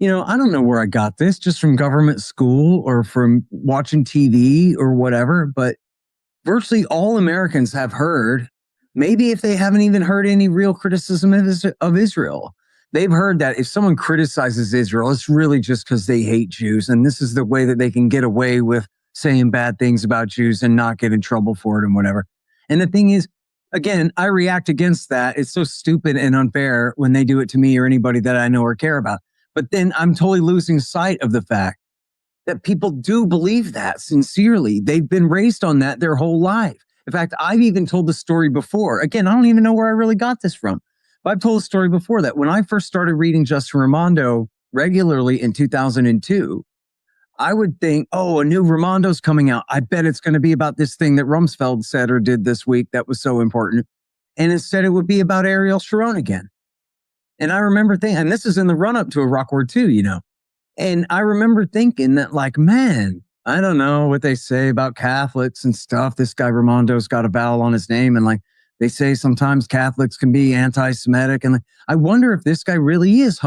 I don't know where I got this, just from government school or from watching TV or whatever, but virtually all Americans have heard, maybe if they haven't even heard any real criticism of Israel, they've heard that if someone criticizes Israel, it's really just because they hate Jews. And this is the way that they can get away with saying bad things about Jews and not get in trouble for it and whatever. And the thing is, again, I react against that. It's so stupid and unfair when they do it to me or anybody that I know or care about. But then I'm totally losing sight of the fact that people do believe that sincerely. They've been raised on that their whole life. In fact, I've even told the story before. Again, I don't even know where I really got this from, but I've told the story before that when I first started reading Justin Raimondo regularly in 2002, I would think, oh, a new Raimondo's coming out. I bet it's going to be about this thing that Rumsfeld said or did this week that was so important. And instead it would be about Ariel Sharon again. And I remember thinking, and this is in the run up to Iraq War II, And I remember thinking that, like, man, I don't know what they say about Catholics and stuff. This guy Raimondo's got a vowel on his name. And like, they say sometimes Catholics can be anti-Semitic. And like, I wonder if this guy really is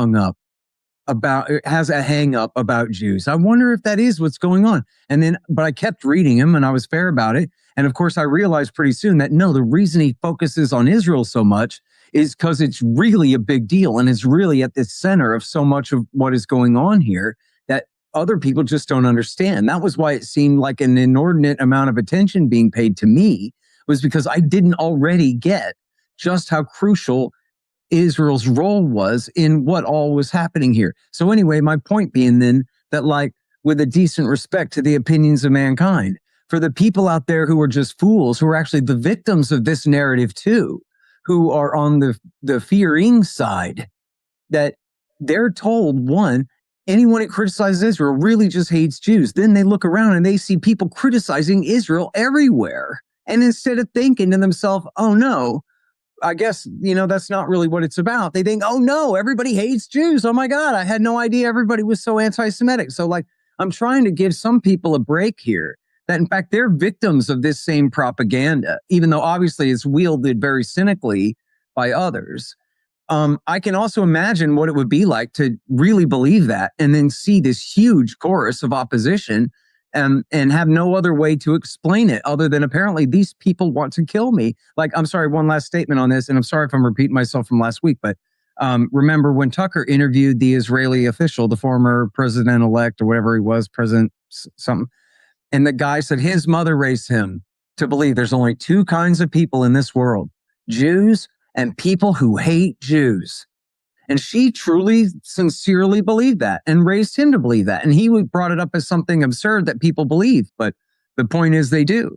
has a hang up about Jews. I wonder if that is what's going on. But I kept reading him and I was fair about it. And of course, I realized pretty soon that no, the reason he focuses on Israel so much is because it's really a big deal and it's really at the center of so much of what is going on here that other people just don't understand. That was why it seemed like an inordinate amount of attention being paid to me, was because I didn't already get just how crucial Israel's role was in what all was happening here. So anyway, my point being then that, like, with a decent respect to the opinions of mankind, for the people out there who are just fools, who are actually the victims of this narrative too, who are on the fearing side, that they're told, one, anyone who criticizes Israel really just hates Jews. Then they look around and they see people criticizing Israel everywhere. And instead of thinking to themselves, oh no, I guess, that's not really what it's about, they think, oh no, everybody hates Jews. Oh my God, I had no idea everybody was so anti-Semitic. So like, I'm trying to give some people a break here, that in fact, they're victims of this same propaganda, even though obviously it's wielded very cynically by others. I can also imagine what it would be like to really believe that and then see this huge chorus of opposition and have no other way to explain it other than apparently these people want to kill me. Like, I'm sorry, one last statement on this, and I'm sorry if I'm repeating myself from last week, but remember when Tucker interviewed the Israeli official, the former president-elect or whatever he was, president something, and the guy said his mother raised him to believe there's only two kinds of people in this world, Jews and people who hate Jews. And she truly, sincerely believed that and raised him to believe that. And he brought it up as something absurd that people believe. But the point is they do.